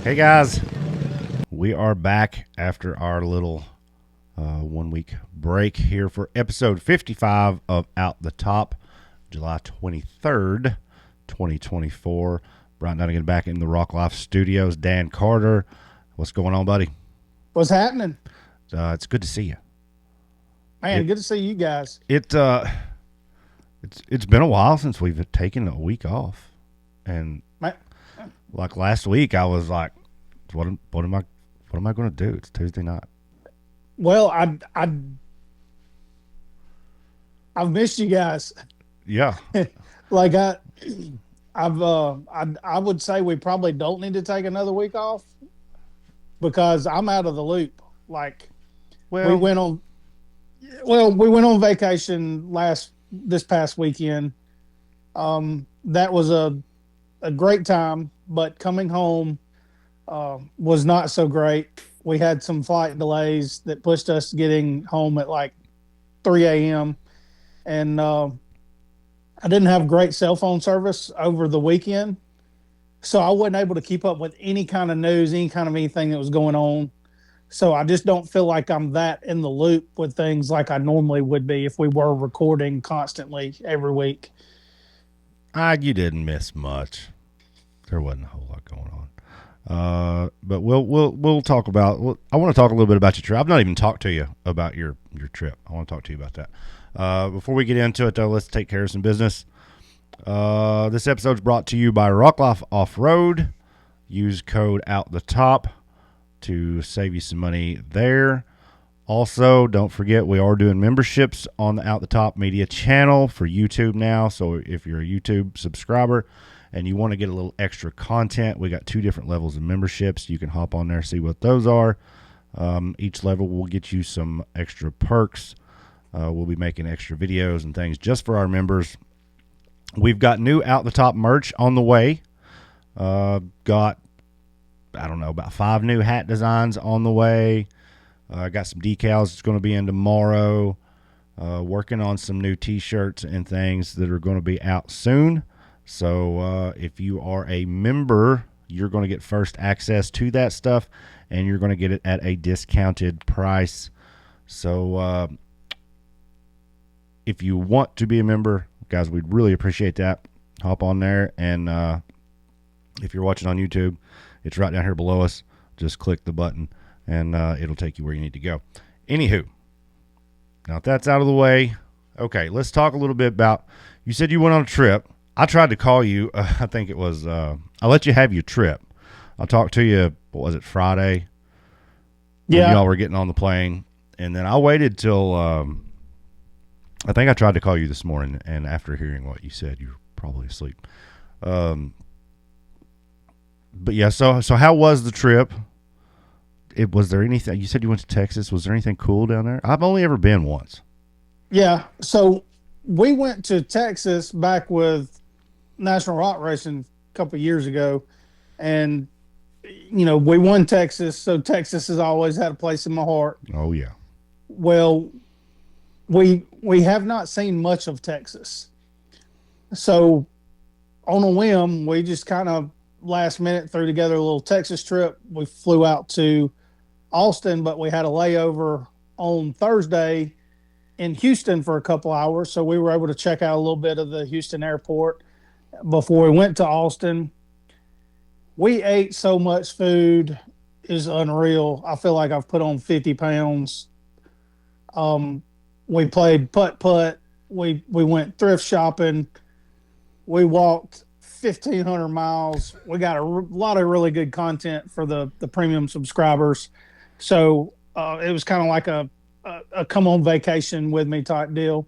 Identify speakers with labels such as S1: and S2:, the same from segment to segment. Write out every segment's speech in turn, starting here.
S1: Hey guys, we are back after our little 1 week break here for episode 55 of Out the Top, July 23rd, 2024. Bryant and Dan back in the Rock Life Studios. Dan Carter, what's going on, buddy?
S2: What's happening?
S1: It's good to see you.
S2: Man, good to see you guys.
S1: It's been a while since we've taken a week off, and
S2: Man,
S1: like last week, I was like, what am I going to do? It's Tuesday night.
S2: well, I've missed you guys.
S1: Yeah.
S2: Like I would say we probably don't need to take another week off because I'm out of the loop. Like we
S1: Well,
S2: went on, we went on vacation this past weekend. That was a great time, but coming home was not so great. We had some flight delays that pushed us getting home at like 3 a.m. And I didn't have great cell phone service over the weekend. So I wasn't able to keep up with any kind of news, any kind of anything that was going on. So I just don't feel like I'm that in the loop with things like I normally would be if we were recording constantly every week.
S1: you didn't miss much. There wasn't a whole lot going on. But we'll talk about. I want to talk a little bit about your trip. I've not even talked to you about your trip. I want to talk to you about that. Before we get into it, though, let's take care of some business. This episode is brought to you by Rock Life Offroad. Use code OUTTHETOP to save you some money there. Also, don't forget we are doing memberships on the Out the Top Media channel for YouTube now. So if you're a YouTube subscriber and you want to get a little extra content, we got 2 different levels of memberships. You can hop on there, see what those are. Each level will get you some extra perks. We'll be making extra videos and things just for our members. We've got new Out the Top merch on the way. Got, I don't know, about 5 new hat designs on the way. Got some decals that's going to be in tomorrow. Working on some new t-shirts and things that are going to be out soon. So if you are a member, you're going to get first access to that stuff, and you're going to get it at a discounted price. So if you want to be a member, guys, we'd really appreciate that. Hop on there, and if you're watching on YouTube, it's right down here below us. Just click the button, and it'll take you where you need to go. Anywho, now if that's out of the way, okay, let's talk a little bit about, you said you went on a trip. I tried to call you. I think it was, I let you have your trip. I talked to you, what was it, Friday? When
S2: Yeah.
S1: y'all were getting on the plane. And then I waited till, I think I tried to call you this morning, and after hearing what you said, you were probably asleep. But yeah, so how was the trip? Was there anything, you said you went to Texas. Was there anything cool down there? I've only ever been once.
S2: Yeah. So we went to Texas back with National Rock Racing a couple of years ago, and we won Texas, so Texas has always had a place in my heart.
S1: Oh yeah.
S2: Well, we have not seen much of Texas, so on a whim, we just kind of last minute threw together a little Texas trip. We flew out to Austin, but we had a layover on Thursday in Houston for a couple hours, so we were able to check out a little bit of the Houston airport before we went to Austin. We ate so much food is unreal. I feel like I've put on 50 pounds. We played putt putt. We went thrift shopping. We walked 1,500 miles. We got a lot of really good content for the premium subscribers. So it was kind of like a come on vacation with me type deal.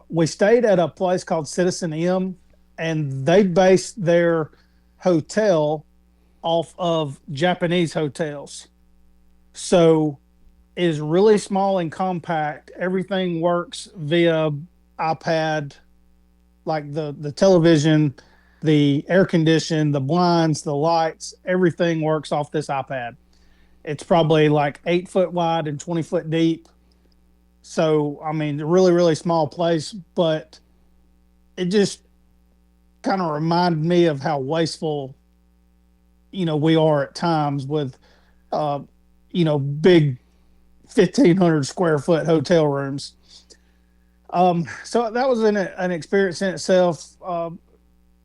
S2: We stayed at a place called Citizen M, and they based their hotel off of Japanese hotels. So it is really small and compact. Everything works via iPad, like the television, the air condition, the blinds, the lights, everything works off this iPad. It's probably like 8 foot wide and 20 foot deep. So, I mean, a really, really small place, but it just kind of reminded me of how wasteful we are at times with, uh, big 1,500 square foot hotel rooms. So that was an experience in itself.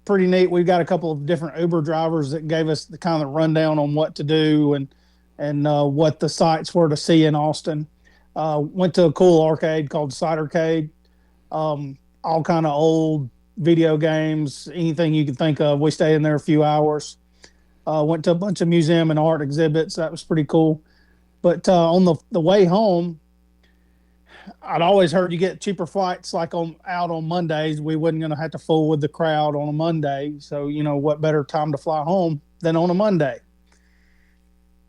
S2: Pretty neat. We've got a couple of different Uber drivers that gave us the kind of rundown on what to do and what the sites were to see in Austin. Went to a cool arcade called Cidercade. All kind of old video games, anything you can think of. We stayed in there a few hours. Went to a bunch of museum and art exhibits. That was pretty cool. But on the way home, I'd always heard you get cheaper flights like out on Mondays. We wasn't going to have to fool with the crowd on a Monday. So, what better time to fly home than on a Monday?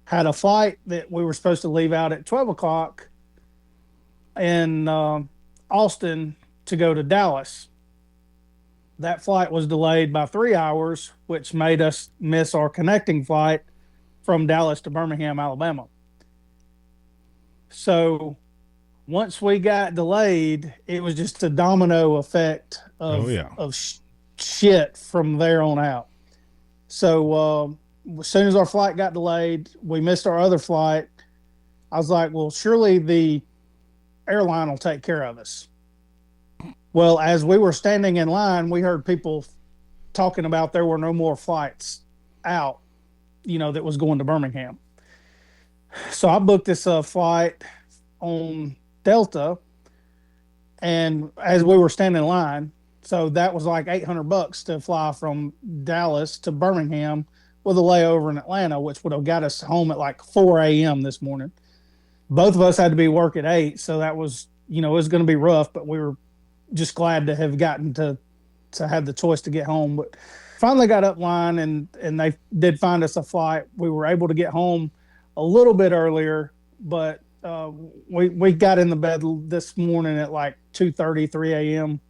S2: Had a flight that we were supposed to leave out at 12 o'clock in Austin to go to Dallas. That flight was delayed by 3 hours, which made us miss our connecting flight from Dallas to Birmingham, Alabama. So once we got delayed, it was just a domino effect of shit from there on out. So as soon as our flight got delayed, we missed our other flight. I was like, well, surely the airline will take care of us. Well, as we were standing in line, we heard people talking about there were no more flights out, that was going to Birmingham. So I booked this flight on Delta, and as we were standing in line, so that was like $800 to fly from Dallas to Birmingham with a layover in Atlanta, which would have got us home at like 4 a.m. this morning. Both of us had to be work at 8, so that was, it was going to be rough, but we were just glad to have gotten to have the choice to get home. But finally got up line, and they did find us a flight. We were able to get home a little bit earlier, but we got in the bed this morning at like 2:30, 3 a.m.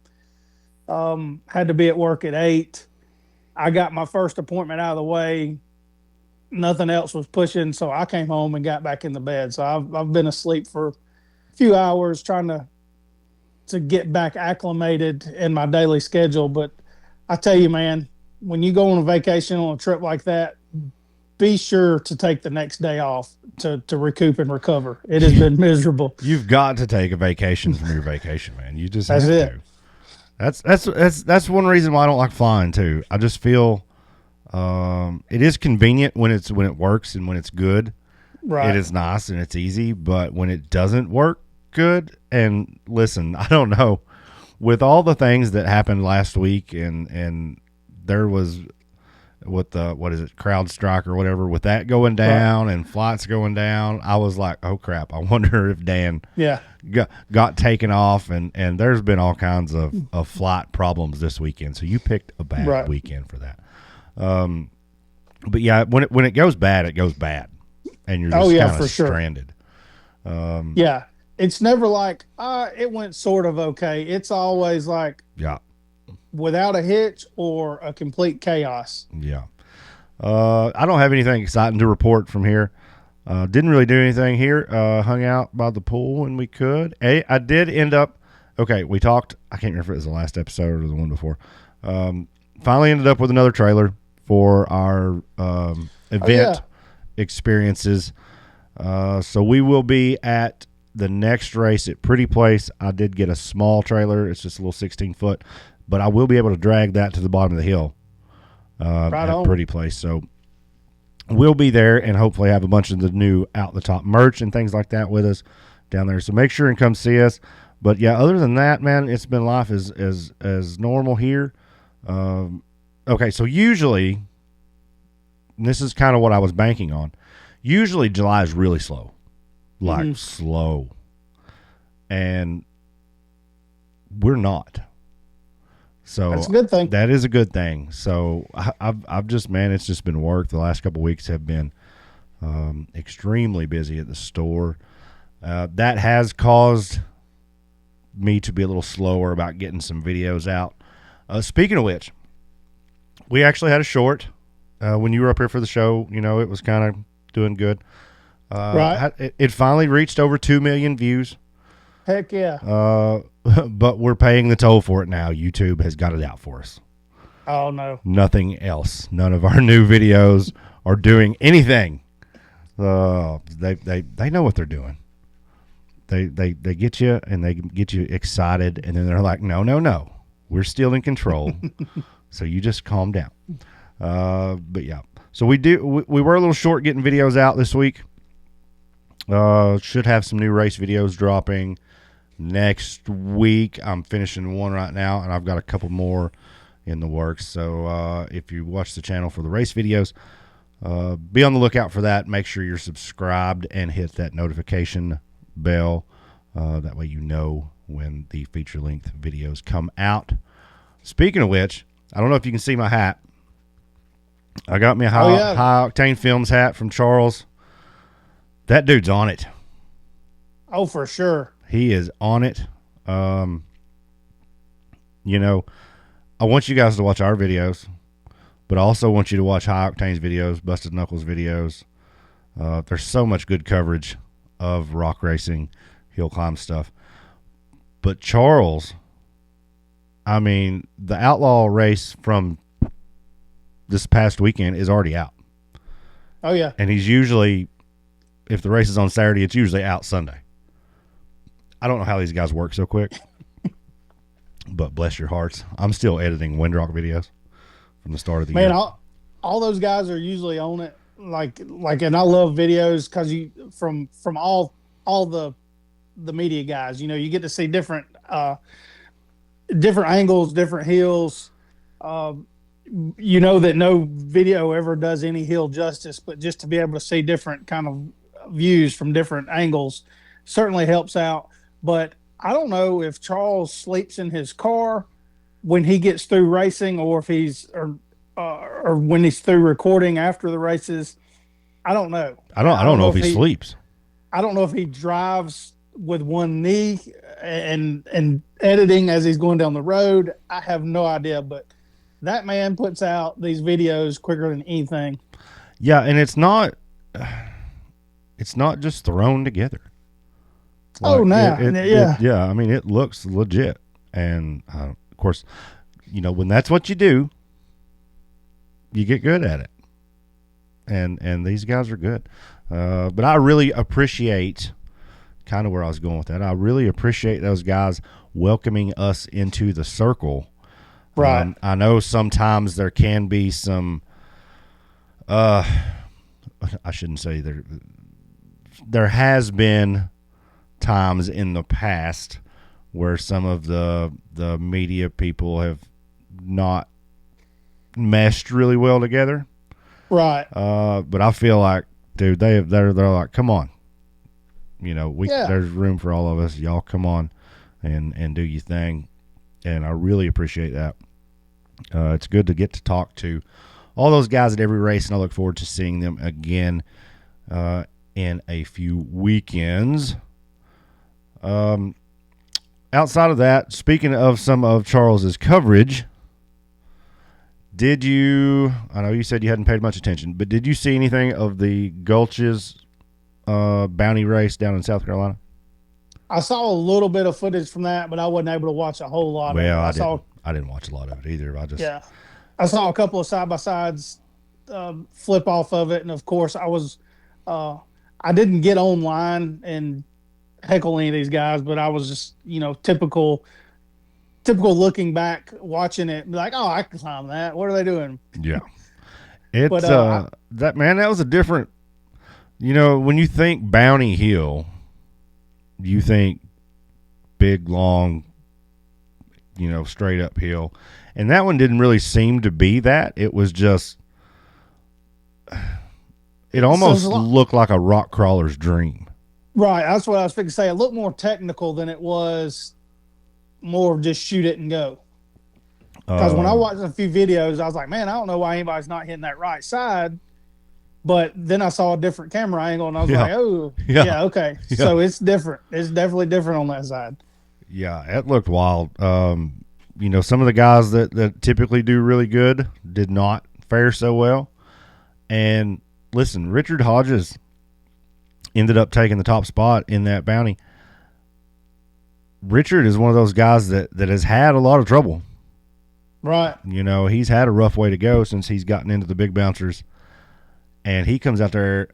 S2: Had to be at work at 8. I got my first appointment out of the way. Nothing else was pushing, so I came home and got back in the bed. So I've been asleep for a few hours trying to get back acclimated in my daily schedule. But I tell you, man, when you go on a vacation on a trip like that, be sure to take the next day off to recoup and recover. It has been miserable.
S1: You've got to take a vacation from your vacation, man. You just
S2: That's
S1: have
S2: it.
S1: to. That's one reason why I don't like flying too. I just feel it is convenient when it works and when it's good.
S2: Right.
S1: It is nice and it's easy, but when it doesn't work good, and listen, I don't know, with all the things that happened last week, and there was with the CrowdStrike or whatever, with that going down and flights going down, I was like, oh crap, I wonder if Dan got taken off, and there's been all kinds of flight problems this weekend. So you picked a bad weekend for that. But yeah, when it goes bad, it goes bad, and you're just kind of stranded.
S2: Yeah. It's never like, it went sort of okay. It's always like, without a hitch or a complete chaos.
S1: Yeah. I don't have anything exciting to report from here. Didn't really do anything here. Hung out by the pool when we could. I did end up, we talked, I can't remember if it was the last episode or the one before. Finally ended up with another trailer for our event experiences. So we will be at the next race at Pretty Place. I did get a small trailer. It's just a little 16-foot, but I will be able to drag that to the bottom of the hill at Pretty Place. So we'll be there and hopefully have a bunch of the new Out the Top merch and things like that with us down there. So make sure and come see us. But yeah, other than that, man, it's been life as normal here. So usually, and this is kind of what I was banking on, usually July is really slow. Slow, and we're not. So
S2: that's a good thing.
S1: That is a good thing. So I've just, man, it's just been work. The last couple of weeks have been extremely busy at the store. That has caused me to be a little slower about getting some videos out. Speaking of which, we actually had a short when you were up here for the show. It was kind of doing good. It finally reached over 2 million views.
S2: Heck yeah.
S1: But we're paying the toll for it now. YouTube has got it out for us.
S2: Oh no.
S1: Nothing else. None of our new videos are doing anything. They know what they're doing. They get you and they get you excited, and then they're like, no, we're still in control. So you just calm down. But yeah, so we were a little short getting videos out this week. Should have some new race videos dropping next week. I'm finishing one right now, and I've got a couple more in the works. So if you watch the channel for the race videos, be on the lookout for that. Make sure you're subscribed and hit that notification bell. That way you know when the feature-length videos come out. Speaking of which, I don't know if you can see my hat. I got me a high octane films hat from Charles. That dude's on it.
S2: Oh, for sure.
S1: He is on it. You know, I want you guys to watch our videos, but I also want you to watch High Octane's videos, Busted Knuckles videos. There's so much good coverage of rock racing, hill climb stuff. But Charles, I mean, the Outlaw race from this past weekend is already out.
S2: Oh, yeah.
S1: And he's usually, if the race is on Saturday, it's usually out Sunday. I don't know how these guys work so quick, but bless your hearts. I'm still editing Windrock videos from the start of the year.
S2: Man, all those guys are usually on it. Like, and I love videos because you from all the media guys. You know, you get to see different angles, different hills. You know that no video ever does any hill justice, but just to be able to see different kind of views from different angles certainly helps out. But I don't know if Charles sleeps in his car when he gets through racing, or if he's or when he's through recording after the races. I don't know.
S1: I don't know if he sleeps.
S2: I don't know if he drives with one knee and editing as he's going down the road. I have no idea, but that man puts out these videos quicker than anything.
S1: Yeah, and it's not just thrown together.
S2: Like,
S1: yeah. I mean, it looks legit, and of course, you know, when that's what you do, you get good at it. And these guys are good. But I really appreciate kind of where I was going with that. I really appreciate those guys welcoming us into the circle.
S2: Right.
S1: I know sometimes there can be some, I shouldn't say there has been times in the past where some of the media people have not meshed really well together.
S2: Right.
S1: But I feel like, dude, they're like, come on, you know, there's room for all of us. Y'all come on and do your thing. And I really appreciate that. It's good to get to talk to all those guys at every race, and I look forward to seeing them again in a few weekends. Outside of that, speaking of some of Charles's coverage, I know you said you hadn't paid much attention, but did you see anything of the Gulches Bounty race down in South Carolina?
S2: I saw a little bit of footage from that, but I wasn't able to watch a whole lot.
S1: Well,
S2: of it.
S1: I didn't watch a lot of it either.
S2: I saw a couple of side-by-sides flip off of it, and of course I didn't get online and heckle any of these guys, but I was just, you know, typical looking back, watching it, like, oh, I can climb that. What are they doing?
S1: Yeah. It's that was a different, you know, when you think Bounty Hill, you think big, long, you know, straight uphill. And that one didn't really seem to be that. It was just, it almost looked like a rock crawler's dream.
S2: Right. That's what I was thinking to say. It looked more technical than it was more of just shoot it and go. Because when I watched a few videos, I was like, man, I don't know why anybody's not hitting that right side. But then I saw a different camera angle, and I was like, oh, yeah, okay. Yeah. So it's different. It's definitely different on that side.
S1: Yeah, it looked wild. You know, some of the guys that typically do really good did not fare so well. And listen, Richard Hodges ended up taking the top spot in that bounty. Richard is one of those guys that has had a lot of trouble.
S2: Right.
S1: You know, he's had a rough way to go since he's gotten into the big bouncers. and he comes out there,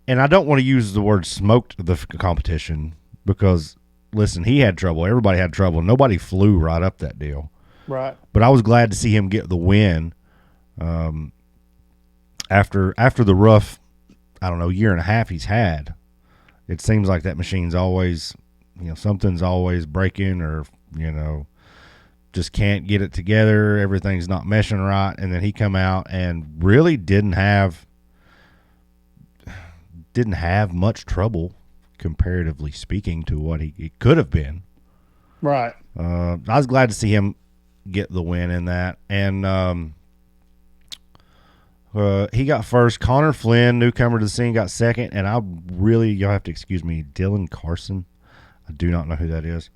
S1: and I don't want to use the word smoked the competition because, listen, he had trouble. Everybody had trouble. Nobody flew right up that deal.
S2: Right.
S1: But I was glad to see him get the win after the rough, I don't know, year and a half he's had. It seems like that machine's always, something's always breaking or, just can't get it together. Everything's not meshing right. And then he come out and really didn't have much trouble, comparatively speaking, to what he could have been.
S2: Right.
S1: I was glad to see him get the win in that. And he got first. Connor Flynn, newcomer to the scene, got second. And you'll have to excuse me, Dylan Carson. I do not know who that is.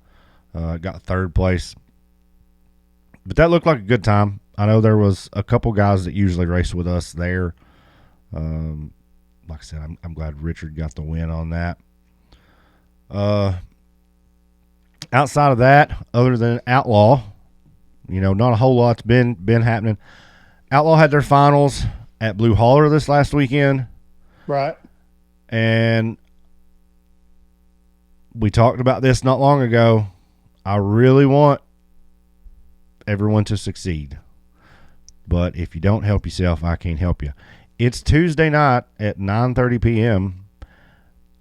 S1: Got third place. But that looked like a good time. I know there was a couple guys that usually race with us there. Like I said, I'm glad Richard got the win on that. Outside of that, other than Outlaw, not a whole lot's been happening. Outlaw had their finals at Blue Holler this last weekend.
S2: Right.
S1: And we talked about this not long ago. I really want everyone to succeed. But if you don't help yourself, I can't help you. It's Tuesday night at 9:30 p.m.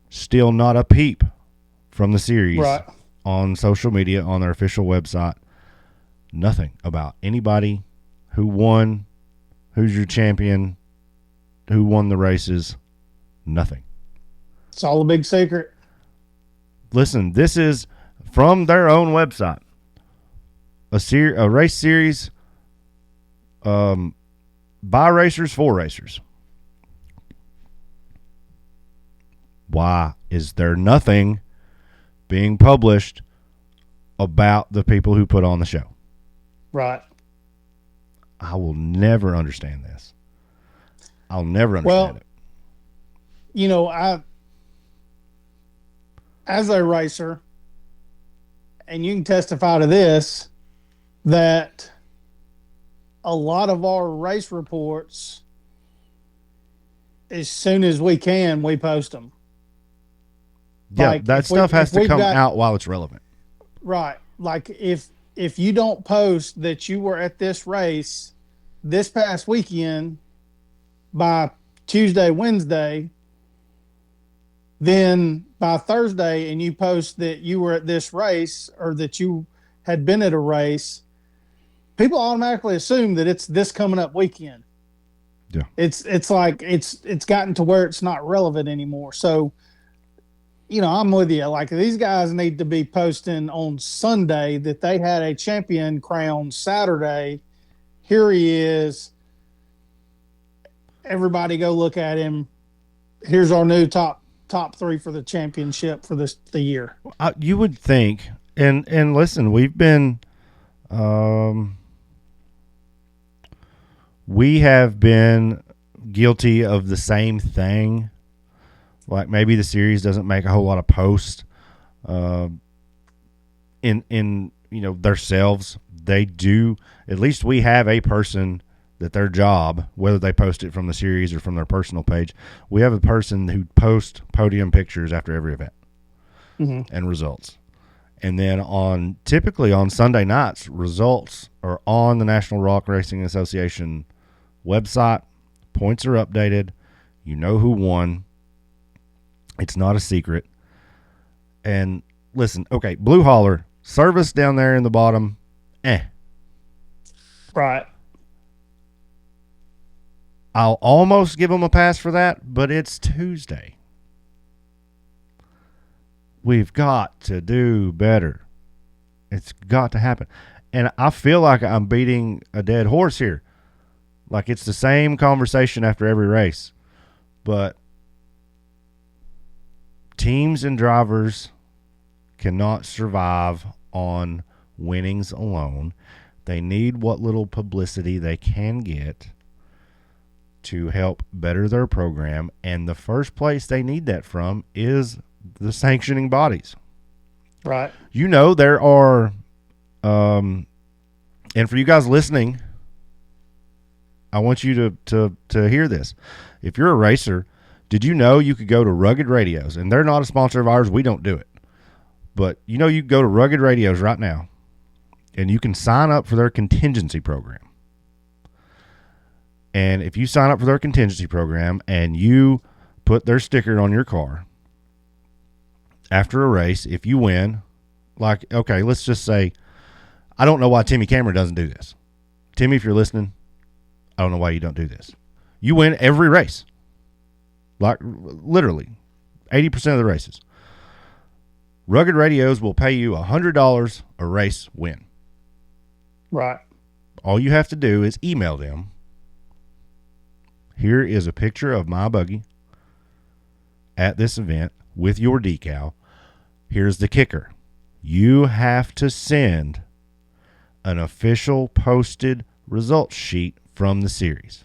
S1: Still not a peep from the series on social media, on their official website. Nothing about anybody who won, who's your champion, who won the races. Nothing.
S2: It's all a big secret.
S1: Listen, this is from their own website. A race series by racers for racers. Why is there nothing being published about the people who put on the show?
S2: Right.
S1: I will never understand this. I'll never understand it.
S2: As a racer, and you can testify to this, that a lot of our race reports, as soon as we can, we post them.
S1: Yeah, that stuff has to come out while it's relevant.
S2: Right. Like if you don't post that you were at this race this past weekend by Tuesday, Wednesday, then by Thursday, and you post that you were at this race or that you had been at a race, people automatically assume that it's this coming up weekend.
S1: Yeah.
S2: It's like it's gotten to where it's not relevant anymore. So, I'm with you. Like, these guys need to be posting on Sunday that they had a champion crowned Saturday. Here he is. Everybody go look at him. Here's our new top three for the championship for the year.
S1: You would think, and listen, we've been, we have been guilty of the same thing. Like, maybe the series doesn't make a whole lot of posts in themselves. They do. At least we have a person that their job, whether they post it from the series or from their personal page, we have a person who posts podium pictures after every event and results. And then typically on Sunday nights, results are on the National Rock Racing Association website. Points are updated. You know who won. It's not a secret. And listen, okay, Blue Holler, service down there in the bottom,
S2: Right.
S1: I'll almost give them a pass for that, but it's Tuesday. We've got to do better. It's got to happen. And I feel like I'm beating a dead horse here. Like, it's the same conversation after every race. But teams and drivers cannot survive on winnings alone. They need what little publicity they can get to help better their program. And the first place they need that from is the sanctioning bodies.
S2: Right.
S1: There are, and for you guys listening, I want you to hear this. If you're a racer, did you know you could go to Rugged Radios? And they're not a sponsor of ours. We don't do it. But you know you can go to Rugged Radios right now, and you can sign up for their contingency program. And if you sign up for their contingency program and you put their sticker on your car, after a race, if you win, like, okay, let's just say, I don't know why Timmy Cameron doesn't do this. Timmy, if you're listening, I don't know why you don't do this. You win every race. Like, literally, 80% of the races. Rugged Radios will pay you $100 a race win.
S2: Right.
S1: All you have to do is email them. Here is a picture of my buggy at this event with your decal. Here's the kicker. You have to send an official posted results sheet from the series.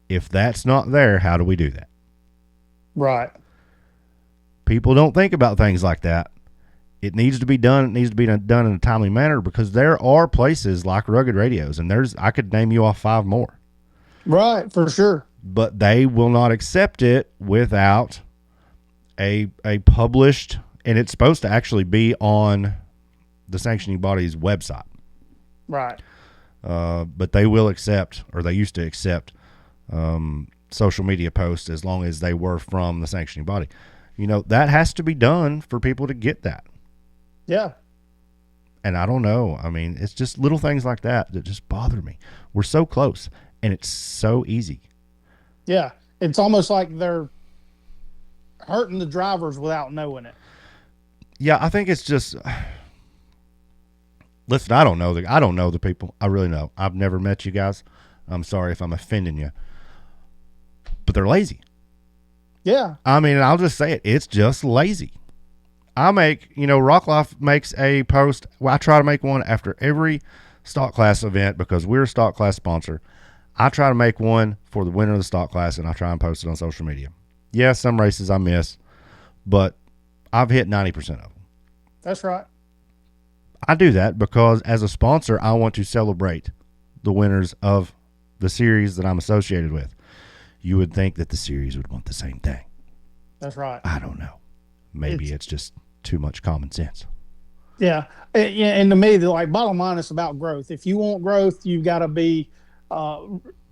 S1: If that's not there, how do we do that?
S2: Right.
S1: People don't think about things like that. It needs to be done. It needs to be done in a timely manner, because there are places like Rugged Radios, and I could name you off 5 more.
S2: Right, for sure.
S1: But they will not accept it without a published, and it's supposed to actually be on the sanctioning body's website.
S2: Right.
S1: But they will accept, or they used to accept, social media posts as long as they were from the sanctioning body. You know, that has to be done for people to get that.
S2: Yeah.
S1: And I don't know. I mean, it's just little things like that just bother me. We're so close, and it's so easy.
S2: Yeah. It's almost like they're hurting the drivers without knowing it.
S1: Yeah, I think it's just. Listen, I don't know the people. I really know. I've never met you guys. I'm sorry if I'm offending you, but they're lazy.
S2: Yeah.
S1: I mean, I'll just say it. It's just lazy. Rock Life makes a post. Well, I try to make one after every stock class event because we're a stock class sponsor. I try to make one for the winner of the stock class, and I try and post it on social media. Yeah, some races I miss, but I've hit 90% of them.
S2: That's right.
S1: I do that because as a sponsor, I want to celebrate the winners of the series that I'm associated with. You would think that the series would want the same thing.
S2: That's right.
S1: I don't know. Maybe it's just too much common sense.
S2: Yeah. And to me, bottom line is about growth. If you want growth, you've got to be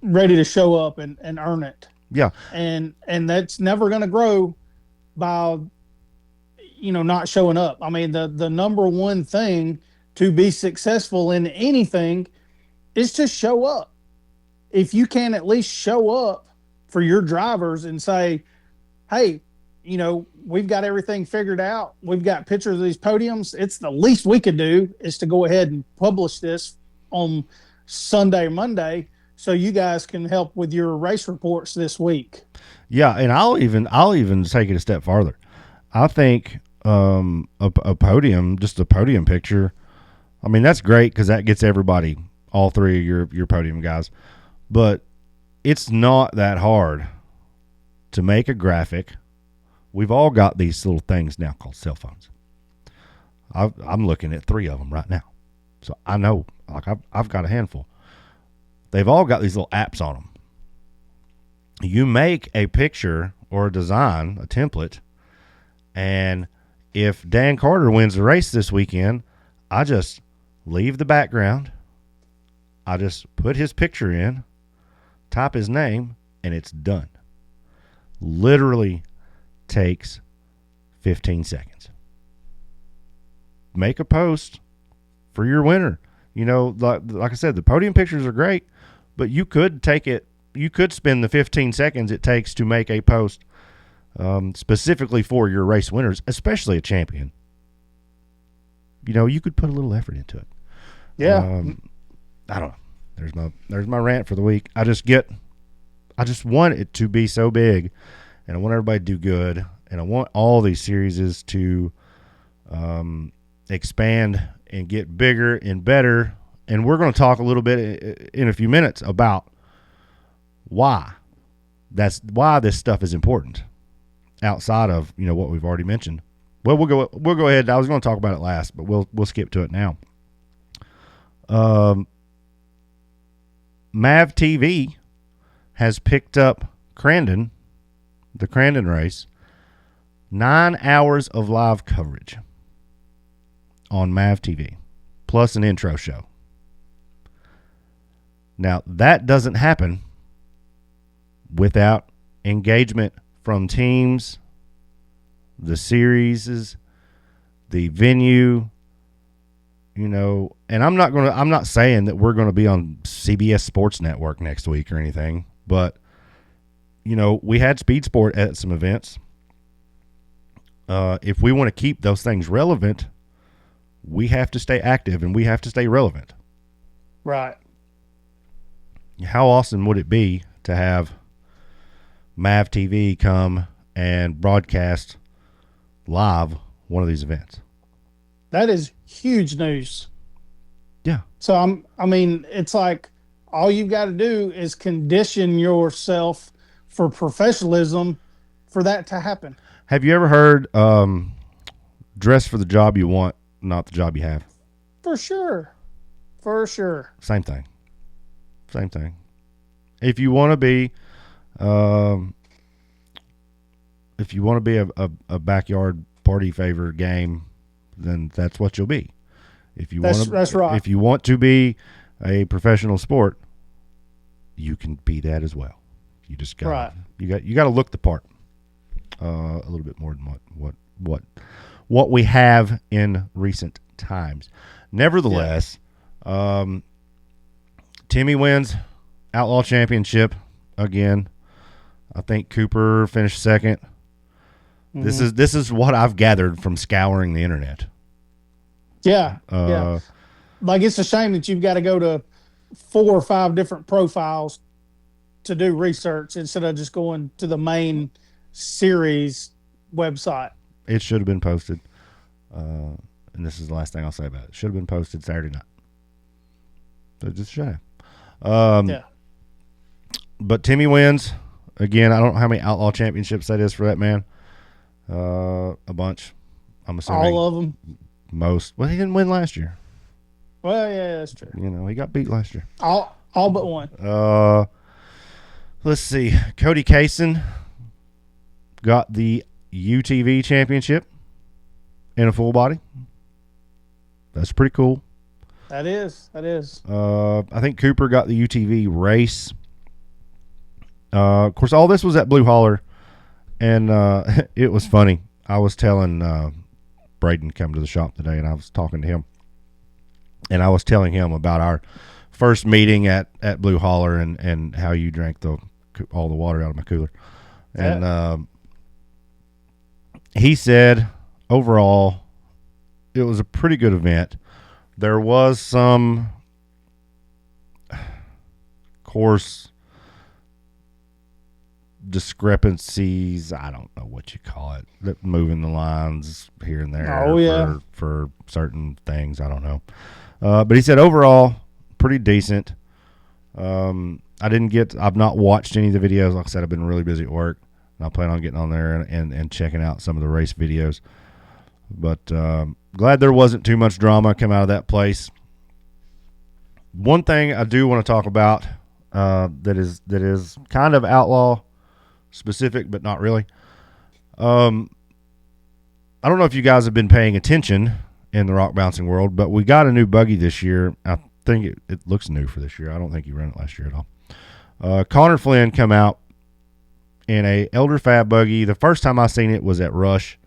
S2: ready to show up and earn it.
S1: Yeah.
S2: And that's never going to grow by, not showing up. I mean, the number one thing to be successful in anything is to show up. If you can at least show up for your drivers and say, hey, we've got everything figured out. We've got pictures of these podiums. It's the least we could do is to go ahead and publish this on Sunday, Monday, so you guys can help with your race reports this week.
S1: Yeah, and I'll even take it a step farther. I think a podium, just a podium picture, I mean, that's great because that gets everybody, all 3 of your podium guys. But it's not that hard to make a graphic. We've all got these little things now called cell phones. I'm looking at 3 of them right now. So I know, I've got a handful. They've all got these little apps on them. You make a picture or a design, a template, and if Dan Carter wins the race this weekend, I just leave the background. I just put his picture in, type his name, and it's done. Literally takes 15 seconds. Make a post for your winner. Like I said, the podium pictures are great, but you could spend the 15 seconds it takes to make a post specifically for your race winners, especially a champion. You could put a little effort into it.
S2: Yeah.
S1: I don't know. There's my rant for the week. I just want it to be so big, and I want everybody to do good, and I want all these series to expand and get bigger and better. And we're going to talk a little bit in a few minutes about why this stuff is important outside of what we've already mentioned. Well, we'll go ahead. I was going to talk about it last, but we'll skip to it now. Mav TV has picked up the Crandon race, 9 hours of live coverage on Mav TV, plus an intro show. Now, that doesn't happen without engagement from teams, the series, the venue, and I'm not saying that we're going to be on CBS Sports Network next week or anything, but we had Speed Sport at some events. If we want to keep those things relevant, we have to stay active and we have to stay relevant.
S2: Right.
S1: How awesome would it be to have Mav TV come and broadcast live one of these events?
S2: That is huge news.
S1: Yeah.
S2: So it's like all you've got to do is condition yourself for professionalism for that to happen.
S1: Have you ever heard dress for the job you want, not the job you have?
S2: For sure.
S1: Same thing. If you want to be a backyard party favor game, then that's what you'll be.
S2: That's right.
S1: If you want to be a professional sport, you can be that as well. You just got you got to look the part a little bit more than what we have in recent times. Nevertheless, Timmy wins Outlaw Championship again. I think Cooper finished second. Mm-hmm. This is what I've gathered from scouring the internet.
S2: Yeah. Like, it's a shame that you've got to go to 4 or 5 different profiles to do research instead of just going to the main series website.
S1: It should have been posted. And this is the last thing I'll say about it. It should have been posted Saturday night. So just should have. But Timmy wins. Again, I don't know how many Outlaw Championships that is for that man. A bunch. I'm assuming.
S2: All of them.
S1: Most. Well, he didn't win last year.
S2: Well, yeah, that's true.
S1: He got beat last year.
S2: All but one.
S1: Let's see. Cody Kaysen got the UTV championship in a full body. That's pretty cool.
S2: That is.
S1: I think Cooper got the UTV race. Of course, all this was at Blue Holler, and it was funny. I was telling Braden come to the shop today, and I was talking to him, and I was telling him about our first meeting at Blue Holler and how you drank all the water out of my cooler. And he said, overall, it was a pretty good event. There was some course discrepancies, I don't know what you call it, moving the lines here and there for certain things, I don't know. But he said overall, pretty decent. I've not watched any of the videos. Like I said, I've been really busy at work, and I plan on getting on there and checking out some of the race videos. But glad there wasn't too much drama come out of that place. One thing I do want to talk about that is kind of outlaw specific, but not really. I don't know if you guys have been paying attention in the rock bouncing world, but we got a new buggy this year. I think it looks new for this year. I don't think he ran it last year at all. Connor Flynn come out in a Elder Fab buggy. The first time I seen it was at Rush.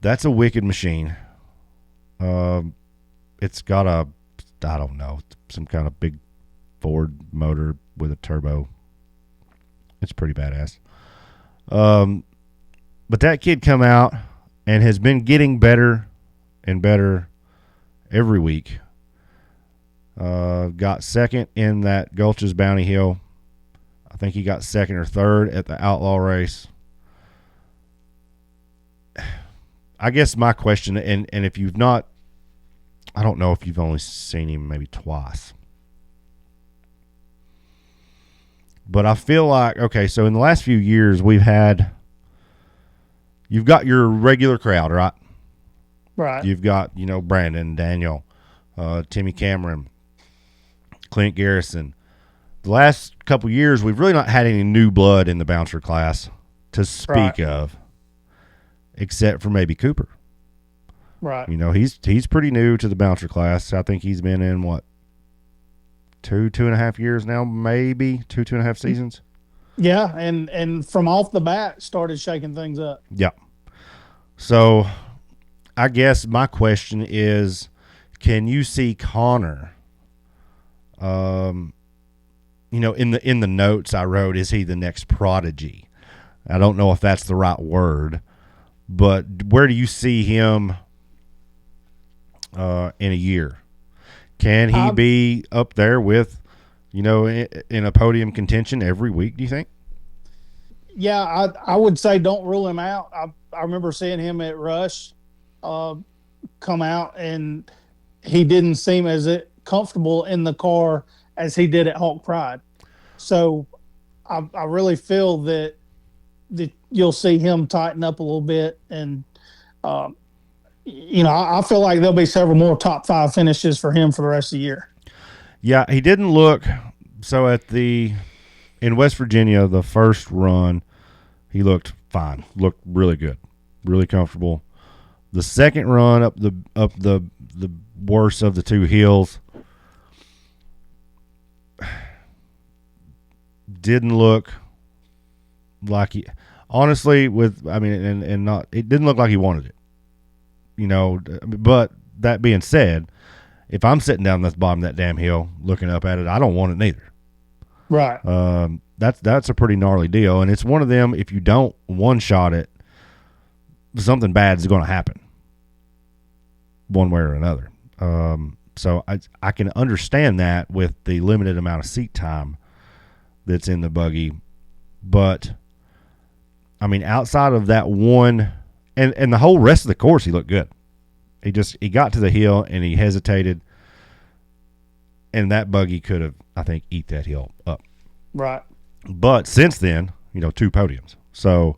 S1: That's a wicked machine. It's got I don't know, some kind of big Ford motor with a turbo. It's pretty badass. But that kid come out and has been getting better and better every week. Got second in that Gulches Bounty Hill. I think he got second or third at the Outlaw race. I guess my question, and if you've not, I don't know if you've only seen him maybe twice. But I feel like, okay, so in the last few years, you've got your regular crowd, right?
S2: Right.
S1: You've got, Brandon, Daniel, Timmy Cameron, Clint Garrison, the last couple years, we've really not had any new blood in the bouncer class to speak of, except for maybe Cooper.
S2: Right.
S1: You know, he's pretty new to the bouncer class. I think he's been in what, two and a half years now, maybe two and a half seasons.
S2: Yeah, and from off the bat started shaking things up.
S1: Yeah. So I guess my question is, can you see Connor? You know, in the notes I wrote, is he the next prodigy? I don't know if that's the right word, but where do you see him in a year? Can he be up there with, you know, in a podium contention every week, do you think?
S2: Yeah, I would say don't rule him out. I remember seeing him at Rush come out, and he didn't seem as comfortable in the car as he did at Hawk Pride. So I really feel that you'll see him tighten up a little bit. And, you know, I feel like there'll be several more top 5 finishes for him for the rest of the year.
S1: Yeah, he didn't look – so in West Virginia, the first run, he looked fine, looked really good, really comfortable. The second run up the worst of the two hills didn't look like he honestly it didn't look like he wanted it, you know. But that being said, if I'm sitting down at the bottom of that damn hill looking up at it, I don't want it neither.
S2: Right.
S1: That's a pretty gnarly deal, and it's one of them. If you don't one shot it, something bad is going to happen, one way or another. So I can understand that with the limited amount of seat time that's in the buggy, but I mean, outside of that one, and the whole rest of the course, he looked good. He got to the hill and he hesitated, and that buggy could have, I think, eat that hill up.
S2: Right.
S1: But since then, you know, 2 podiums. So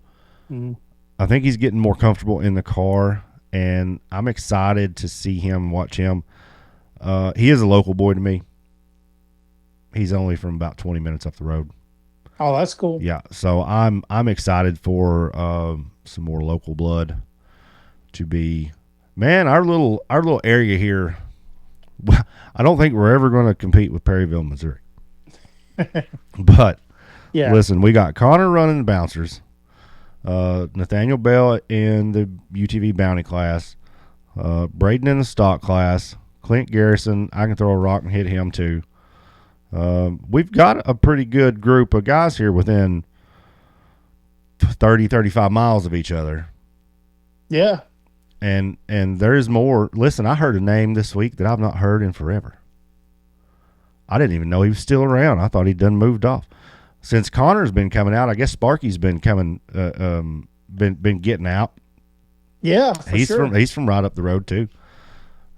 S1: I think he's getting more comfortable in the car, and I'm excited to see him, watch him. He is a local boy to me. He's only from about 20 minutes up the road.
S2: Oh, that's cool.
S1: Yeah, so I'm excited for some more local blood to be. Man, our little area here, I don't think we're ever going to compete with Perryville, Missouri. But
S2: yeah,
S1: listen, we got Connor running the bouncers, Nathaniel Bell in the UTV Bounty class, Braden in the stock class, Clint Garrison, I can throw a rock and hit him too. We've got a pretty good group of guys here within 30, 35 miles of each other.
S2: Yeah.
S1: And there's more. Listen, I heard a name this week that I've not heard in forever. I didn't even know he was still around. I thought he'd done moved off. Since Connor's been coming out, I guess Sparky's been coming, been getting out.
S2: Yeah,
S1: he's from right up the road too.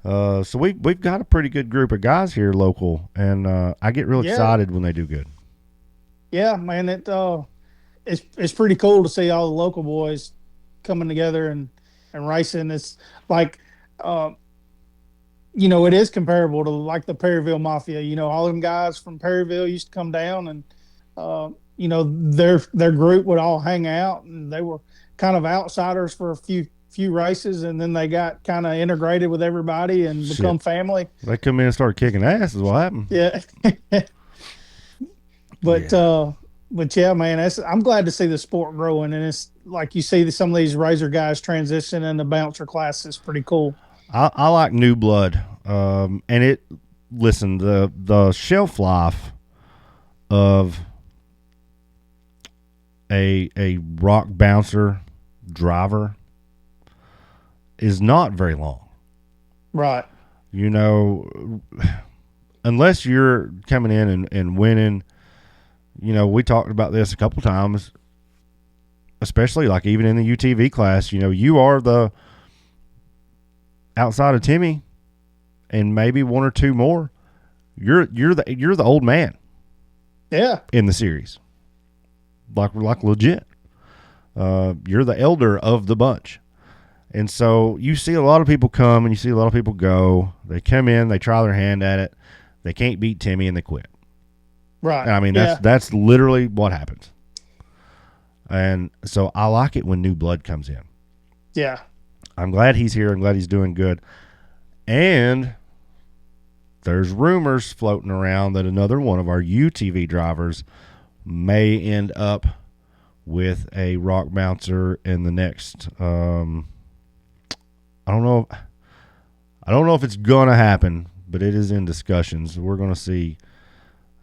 S1: So we've got a pretty good group of guys here local, and I get real excited when they do good.
S2: Yeah, man, it's pretty cool to see all the local boys coming together and racing. It's like, you know, it is comparable to like the Perryville Mafia. You know, all them guys from Perryville used to come down, and you know, their group would all hang out, and they were kind of outsiders for a few races, and then they got kind of integrated with everybody and become family.
S1: They come in and start kicking ass is what happened.
S2: Yeah. But yeah, man, I'm glad to see the sport growing, and it's like you see some of these razor guys transition in the bouncer class. It's pretty cool.
S1: I like new blood, and the shelf life of a rock bouncer driver is not very long.
S2: Right.
S1: You know, unless you're coming in and winning, you know, we talked about this a couple times, especially like even in the UTV class, you know, you are the outside of Timmy and maybe one or two more. You're the old man.
S2: Yeah.
S1: In the series. Like legit. You're the elder of the bunch. And so you see a lot of people come and you see a lot of people go. They come in, they try their hand at it. They can't beat Timmy and they quit.
S2: Right.
S1: And I mean,
S2: Yeah.
S1: that's literally what happens. And so I like it when new blood comes in.
S2: Yeah.
S1: I'm glad he's here. I'm glad he's doing good. And there's rumors floating around that another one of our UTV drivers may end up with a rock bouncer in the next. I don't know. I don't know if it's gonna happen, but it is in discussions. We're gonna see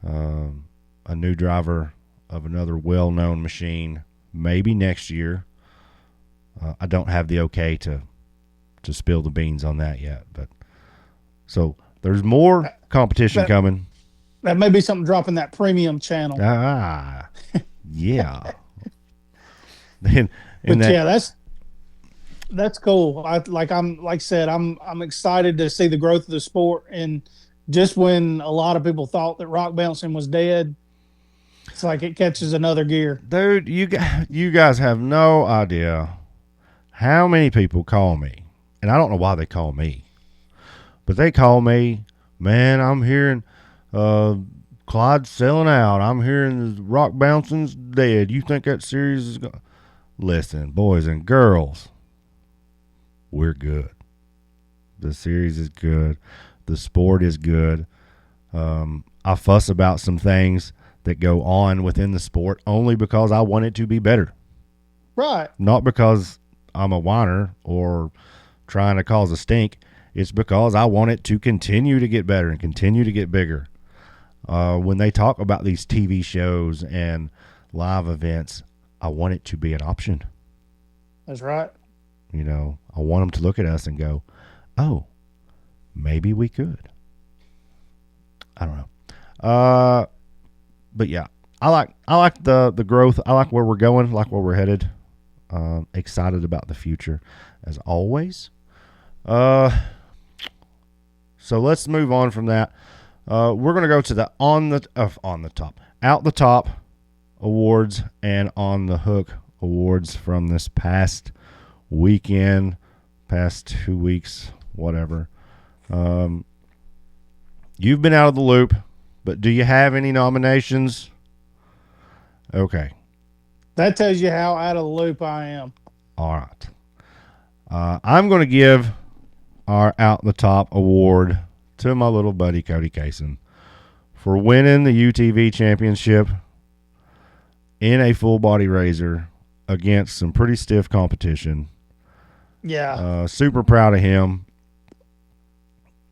S1: a new driver of another well-known machine maybe next year. I don't have the okay to spill the beans on that yet, but so there's more competition coming.
S2: That may be something dropping that premium channel.
S1: Ah, yeah. and
S2: But
S1: that,
S2: yeah, that's cool. I'm like I said, I'm excited to see the growth of the sport. And just when a lot of people thought that rock bouncing was dead, it's like it catches another gear.
S1: dude, you guys have no idea how many people call me, and I don't know why they call me, but they call me, man. I'm hearing Clyde's selling out. I'm hearing rock bouncing's dead. You think that series is going? Listen, boys and girls, we're good. The series is good. The sport is good. I fuss about some things that go on within the sport only because I want it to be better.
S2: Right.
S1: Not because I'm a whiner or trying to cause a stink. It's because I want it to continue to get better and continue to get bigger. When they talk about these TV shows and live events, I want it to be an option.
S2: That's right.
S1: You know, I want them to look at us and go, oh, maybe we could. I don't know. But yeah, I like the growth. I like where we're going, like where we're headed. Excited about the future as always. So let's move on from that. We're going to go to the out the top awards and on the hook awards from this past weekend, past 2 weeks, whatever. You've been out of the loop, but do you have any nominations? Okay.
S2: That tells you how out of the loop I am.
S1: All right. I'm going to give our Out the Top award to my little buddy Cody Kaysen for winning the UTV championship in a full body razor against some pretty stiff competition.
S2: Yeah.
S1: Super proud of him.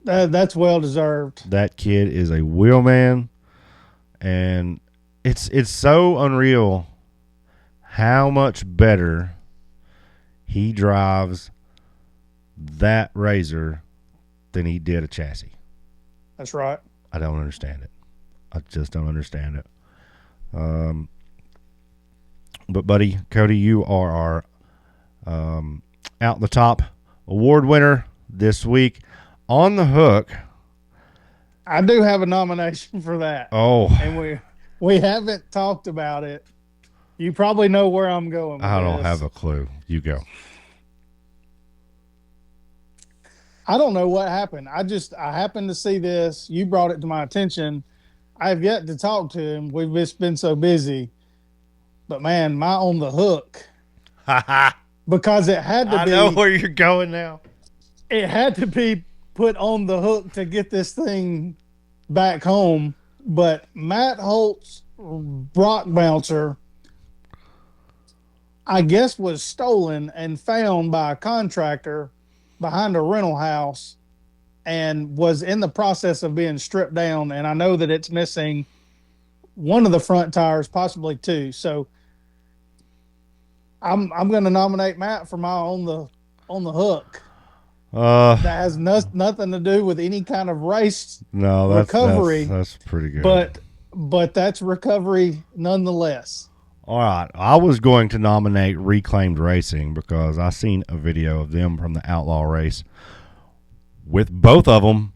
S2: That's well deserved.
S1: That kid is a wheelman, and it's so unreal how much better he drives that razor than he did a chassis.
S2: That's right.
S1: I don't understand it. I just don't understand it. But buddy, Cody, you are our Out the Top award winner this week. On the hook,
S2: I do have a nomination for that.
S1: Oh,
S2: and we haven't talked about it. You probably know where I'm going with
S1: I don't
S2: this.
S1: have a clue. You go.
S2: I don't know what happened. I happened to see this. You brought it to my attention. I have yet to talk to him. We've just been so busy. But man, my on the hook. Because it had to be.
S1: I know where you're going now.
S2: It had to be put on the hook to get this thing back home. But Matt Holt's rock bouncer, I guess, was stolen and found by a contractor behind a rental house and was in the process of being stripped down. And I know that it's missing one of the front tires, possibly two. So I'm going to nominate Matt for my on the hook. That has nothing to do with any kind of race recovery.
S1: That's pretty good.
S2: But that's recovery nonetheless.
S1: All right. I was going to nominate Reclaimed Racing because I seen a video of them from the Outlaw race with both of them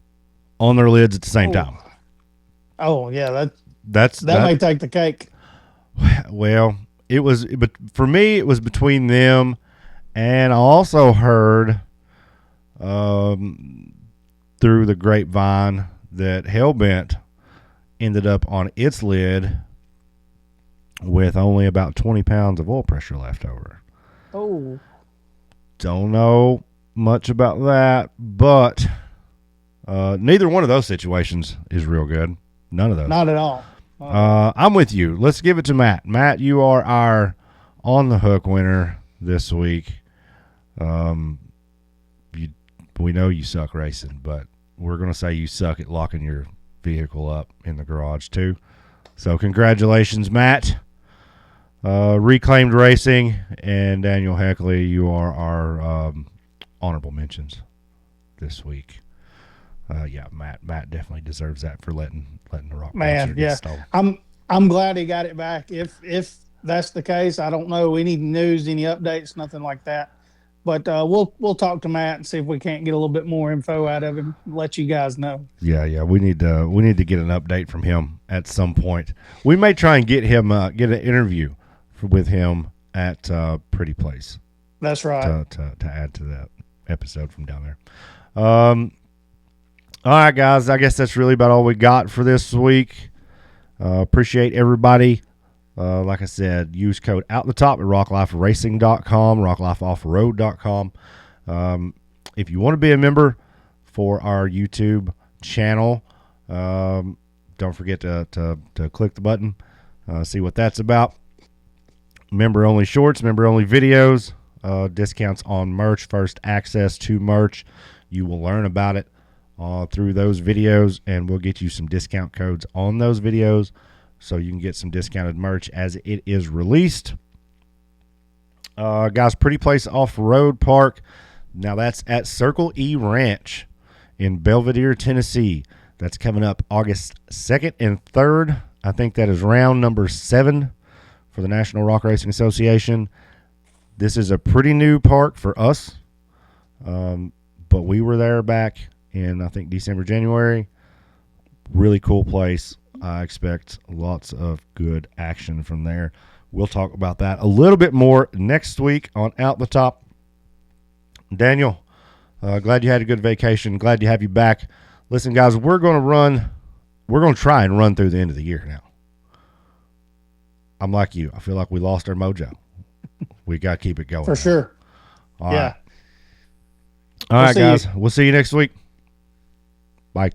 S1: on their lids at the same time.
S2: Oh yeah,
S1: that
S2: may take the cake.
S1: Well, but for me, it was between them, and I also heard through the grapevine that Hellbent ended up on its lid with only about 20 pounds of oil pressure left over.
S2: Oh.
S1: Don't know much about that, but neither one of those situations is real good. None of those.
S2: Not at all.
S1: I'm with you. Let's give it to Matt. Matt, you are our on the hook winner this week. We know you suck racing, but we're going to say you suck at locking your vehicle up in the garage too. So congratulations, Matt. Reclaimed Racing and Daniel Heckley, you are our honorable mentions this week. Matt definitely deserves that for letting the rock monster get stolen.
S2: I'm glad he got it back. If that's the case, I don't know any news, any updates, nothing like that. But we'll talk to Matt and see if we can't get a little bit more info out of him. Let you guys know.
S1: Yeah, we need to get an update from him at some point. We may try and get him get an interview with him at Pretty Place.
S2: That's right.
S1: To add to that episode from down there. All right, guys. I guess that's really about all we got for this week. Appreciate everybody. Like I said, use code OUTTHETOP at rockliferacing.com, rocklifeoffroad.com. If you want to be a member for our YouTube channel, don't forget to click the button, see what that's about. Member-only shorts, member-only videos, discounts on merch, first access to merch. You will learn about it through those videos, and we'll get you some discount codes on those videos so you can get some discounted merch as it is released. Guys, Pretty Place Off-Road Park. Now that's at Circle E Ranch in Belvedere, Tennessee. That's coming up August 2nd and 3rd. I think that is round number 7 for the National Rock Racing Association. This is a pretty new park for us, but we were there back in, I think, December, January. Really cool place. I expect lots of good action from there. We'll talk about that a little bit more next week on Out the Top. Daniel, glad you had a good vacation. Glad to have you back. Listen, guys, we're going to try and run through the end of the year now. I'm like you. I feel like we lost our mojo. We got to keep it going.
S2: For sure.
S1: All right. All right, guys. We'll see you next week. Bye.